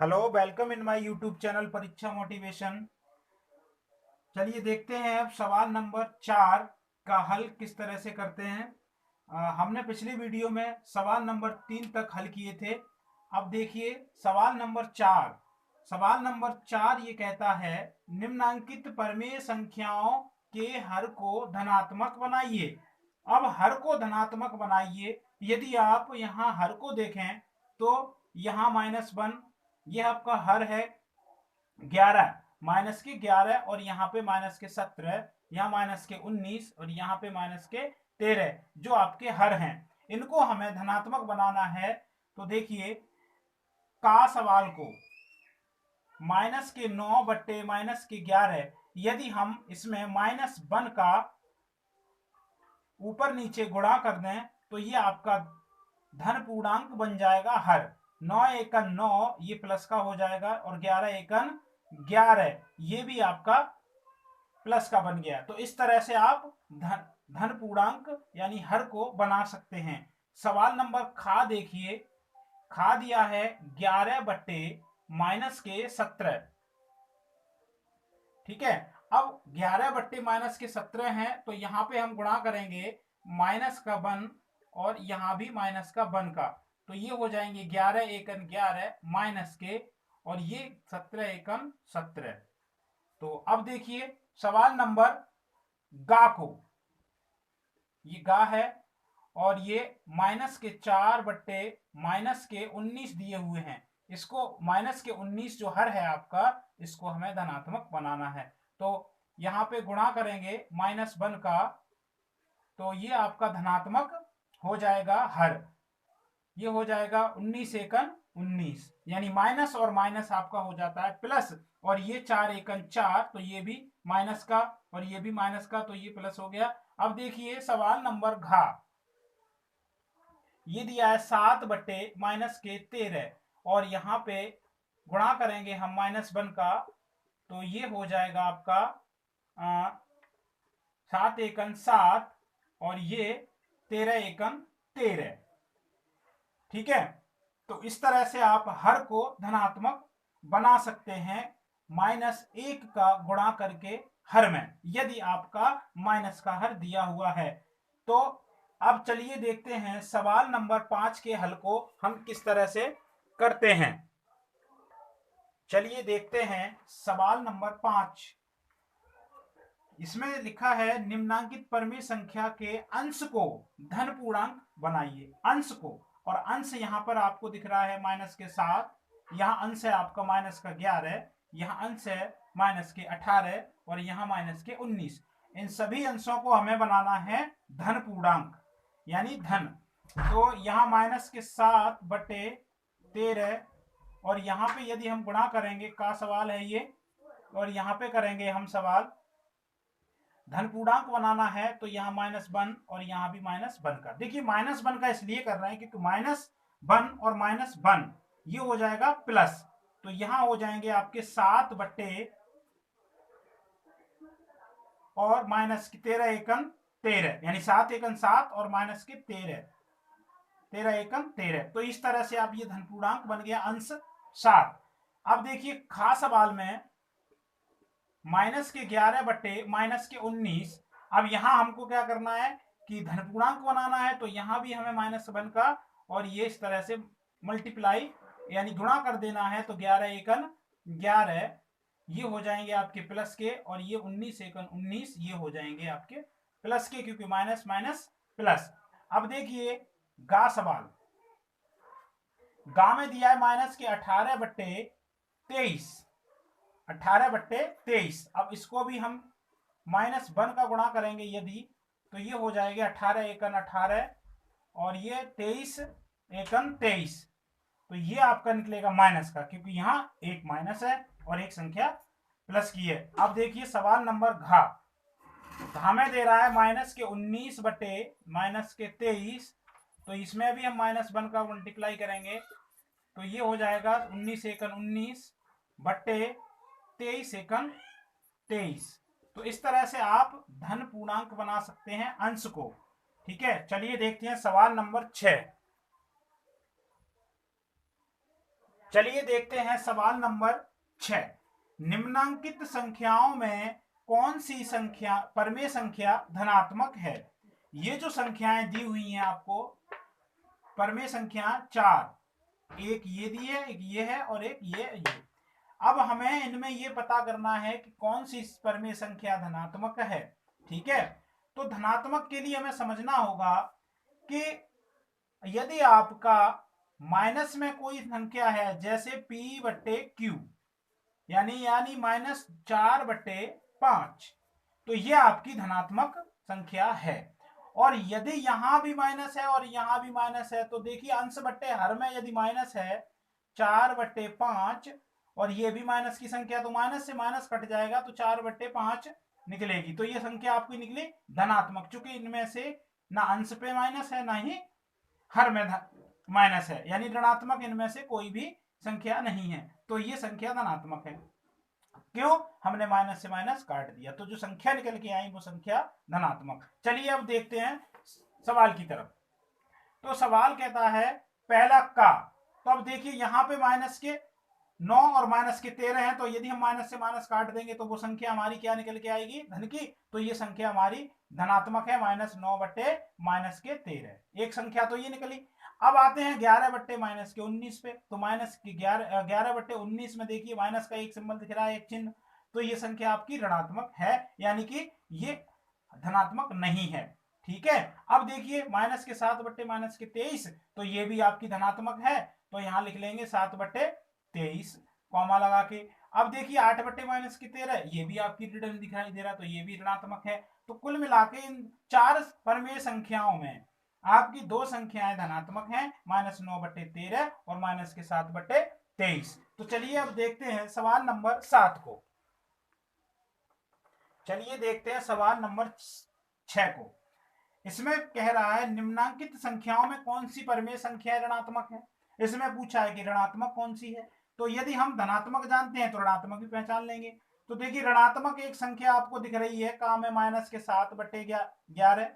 Hello, welcome in my YouTube channel परीक्षा motivation. चलिए देखते हैं अब सवाल नंबर 4 का हल किस तरह से करते हैं। हमने पिछली वीडियो में सवाल नंबर 3 तक हल किए थे। अब देखिए सवाल नंबर 4। सवाल नंबर 4 ये कहता है निम्नांकित परमेय संख्याओं के हर को धनात्मक बनाइए। अब हर को धनात्मक बनाइए। यदि आप यहाँ हर को देखें तो यहाँ -1, यह आपका हर है 11, माइनस के 11 और यहाँ पे माइनस के 17, यहाँ माइनस के 19 और यहाँ पे माइनस के 13 जो आपके हर हैं, इनको हमें धनात्मक बनाना है। तो देखिए का सवाल को माइनस के 9 बट्टे माइनस के 11, यदि हम इसमें -1 का ऊपर नीचे गुणा कर दें तो ये आपका धन पूर्णांक बन जाएगा हर। 9 एकन 9 ये प्लस का हो जाएगा और 11 एकन 11 ये भी आपका प्लस का बन गया। तो इस तरह से आप धन पूर्णांक यानी हर को बना सकते हैं। सवाल नंबर खा देखिए, खा दिया है 11 बट्टे माइनस के 17। ठीक है, अब 11 बट्टे माइनस के 17 है तो यहां पे हम गुणा करेंगे माइनस का 1 और यहां भी माइनस का 1 का, तो ये हो जाएंगे 11 एकन 11 माइनस के और ये 17 एकन 17। तो अब देखिए सवाल नंबर गा को, ये गा है और ये माइनस के 4 बट्टे माइनस के 19 दिए हुए हैं। इसको माइनस के 19 जो हर है आपका, इसको हमें धनात्मक बनाना है। तो यहां पे गुणा करेंगे -1 का तो ये आपका धनात्मक हो जाएगा हर। ये हो जाएगा 19 एकन 19, यानी माइनस और माइनस आपका हो जाता है प्लस, और ये 4 एकन 4 तो ये भी माइनस का और ये भी माइनस का, तो ये प्लस हो गया। अब देखिए सवाल नंबर घा, ये दिया है 7 बट्टे माइनस के 13 और यहाँ पे गुणा करेंगे हम -1 का तो ये हो जाएगा आपका 7 एकन 7 और ये 13 एकन 13। ठीक है, तो इस तरह से आप हर को धनात्मक बना सकते हैं -1 का गुणा करके हर में, यदि आपका माइनस का हर दिया हुआ है। तो अब चलिए देखते हैं सवाल नंबर 5 के हल को हम किस तरह से करते हैं। चलिए देखते हैं सवाल नंबर 5। इसमें लिखा है निम्नांकित परमेय संख्या के अंश को धन पूर्णांक बनाइए। अंश को, और अंश यहाँ पर आपको दिख रहा है माइनस के 7, यहाँ अंश है आपका माइनस का 11, यहाँ अंश है माइनस के 18 और यहाँ माइनस के 19। इन सभी अंशों को हमें बनाना है धन पूर्णांक यानी धन। तो यहाँ माइनस के 7 बटे 13 और यहाँ पे यदि हम गुणा करेंगे का सवाल है ये, और यहाँ पे करेंगे हम सवाल धन पूर्णांक बनाना है तो यहाँ -1 और यहाँ भी -1 का। देखिए -1 का इसलिए कर रहे हैं क्योंकि -1 और -1 ये हो जाएगा प्लस, तो यहाँ हो जाएंगे आपके 7 बट्टे और माइनस की 13 एकन 13, यानी 7 एकन 7 और माइनस के 13 एकन 13। तो इस तरह से आप ये धन पूर्णांक बन गया अंश 7। अब देखिए खास सवाल में माइनस के 11 बट्टे माइनस के 19। अब यहां हमको क्या करना है कि धन पूर्णांक बनाना है, तो यहां भी हमें -1 का और ये इस तरह से मल्टीप्लाई यानी गुणा कर देना है। तो 11 एकन 11 ये हो जाएंगे आपके प्लस के और ये 19 एकन 19 ये हो जाएंगे आपके प्लस के, क्योंकि माइनस माइनस प्लस। अब देखिए गा सवाल, गा में दिया है माइनस के 18 बट्टे 23, 18 बट्टे 23। अब इसको भी हम -1 का गुणा करेंगे यदि, तो ये हो जाएगा 18 एकन 18 और ये 23 एकन 23, तो ये आपका निकलेगा माइनस का, क्योंकि यहाँ एक माइनस है और एक संख्या प्लस की है। अब देखिए सवाल नंबर घा, घा में दे रहा है माइनस के 19 बट्टे माइनस के 23, तो इसमें भी हम -1 का मल्टीप्लाई करेंगे तो ये हो जाएगा 19 एकन 19 बट्टे 23 एकन 23। तो इस तरह से आप धन पूर्णांक बना सकते हैं अंश को। ठीक है, चलिए देखते हैं सवाल नंबर 6। चलिए देखते हैं सवाल नंबर 6। निम्नांकित संख्याओं में कौन सी संख्या परमेय संख्या धनात्मक है? ये जो संख्याएं दी हुई हैं आपको, परमेय संख्या 4, एक ये दी है, एक ये है और एक ये। अब हमें इनमें ये पता करना है कि कौन सी परमेय संख्या धनात्मक है। ठीक है, तो धनात्मक के लिए हमें समझना होगा कि यदि आपका माइनस में कोई संख्या है, जैसे p बट्टे क्यू, यानी -4/5, तो ये आपकी धनात्मक संख्या है। और यदि यहां भी माइनस है और यहां भी माइनस है, तो देखिए अंश बट्टे हर में यदि माइनस है 4/5 और ये भी माइनस की संख्या, तो माइनस से माइनस कट जाएगा तो 4/5 निकलेगी। तो ये संख्या आपकी निकली धनात्मक, चूंकि इनमें से ना अंश पे माइनस है ना ही हर में माइनस है, यानी ऋणात्मक इनमें से कोई भी संख्या नहीं है, तो ये संख्या धनात्मक है। क्यों? हमने माइनस से माइनस काट दिया, तो जो संख्या निकल के आई वो संख्या धनात्मक। चलिए अब देखते हैं सवाल की तरफ। तो सवाल कहता है पहला का, तो अब देखिए यहां पे माइनस के 9 और माइनस के 13 है, तो यदि हम माइनस से माइनस काट देंगे तो वो संख्या हमारी क्या निकल के आएगी? धन की। तो ये संख्या हमारी धनात्मक है, -9/-13। एक संख्या तो ये निकली। अब आते हैं 11/-19 पे, तो -11/19 में देखिए माइनस का एक सिंबल दिख रहा है, एक चिन्ह, तो ये संख्या आपकी ऋणात्मक है, यानी कि ये धनात्मक नहीं है। ठीक है, अब देखिए माइनस के 7/-23, तो ये भी आपकी धनात्मक है, तो यहां लिख लेंगे 7/23 कॉमा लगा के। अब देखिए 8/-13, ये भी आपकी ऋण दिखाई दे रहा, तो ये भी ऋणात्मक है। तो कुल मिला के इन 4 परमेय संख्याओं में आपकी 2 संख्याएं धनात्मक हैं, -9/13 और -7/23। तो चलिए अब देखते हैं सवाल नंबर 7 को। चलिए देखते हैं सवाल नंबर 6 को। इसमें कह रहा है निम्नांकित संख्याओं में कौन सी परमेय संख्या ऋणात्मक है। इसमें पूछा है कि ऋणात्मक कौन सी है, तो यदि हम धनात्मक जानते हैं तो ऋणात्मक भी पहचान लेंगे। तो देखिए ऋणात्मक एक संख्या आपको दिख रही है, काम है -7/11,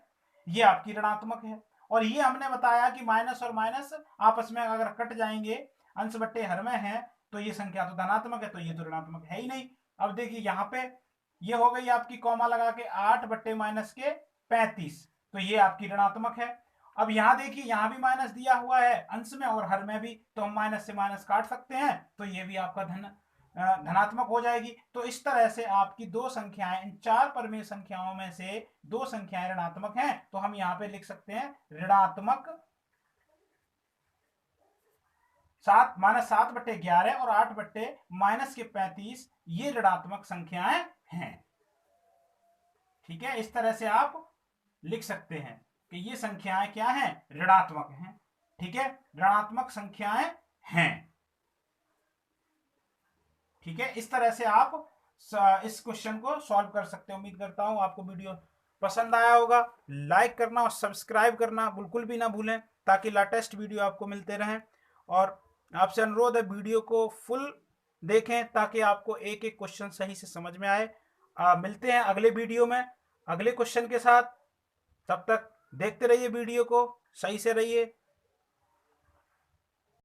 ये आपकी ऋणात्मक है। और ये हमने बताया कि माइनस और माइनस आपस में अगर कट जाएंगे, अंश बट्टे हर में है, तो ये संख्या तो धनात्मक है, तो ये तो ऋणात्मक है ही नहीं। अब देखिए यहाँ पे ये हो गई आपकी कॉमा लगा के 8/-35, तो ये आपकी ऋणात्मक है। अब यहां देखिए यहां भी माइनस दिया हुआ है अंश में और हर में भी, तो हम माइनस से माइनस काट सकते हैं, तो ये भी आपका धनात्मक हो जाएगी। तो इस तरह से आपकी 2 संख्याएं, इन 4 परमेय संख्याओं में से 2 संख्याएं ऋणात्मक हैं, तो हम यहां पे लिख सकते हैं ऋणात्मक 7/11 और 8/-35, ये ऋणात्मक संख्याएं हैं। ठीक है, इस तरह से आप लिख सकते हैं कि ये संख्याएं क्या हैं? ऋणात्मक हैं। ठीक है, ऋणात्मक संख्याएं हैं। ठीक है, इस तरह से आप इस क्वेश्चन को सॉल्व कर सकते हैं। उम्मीद करता हूं आपको वीडियो पसंद आया होगा। लाइक करना और सब्सक्राइब करना बिल्कुल भी ना भूलें, ताकि लेटेस्ट वीडियो आपको मिलते रहें। और आपसे अनुरोध है वीडियो को फुल देखें, ताकि आपको एक एक क्वेश्चन सही से समझ में आए। मिलते हैं अगले वीडियो में अगले क्वेश्चन के साथ। तब तक देखते रहिए वीडियो को, सही से रहिए।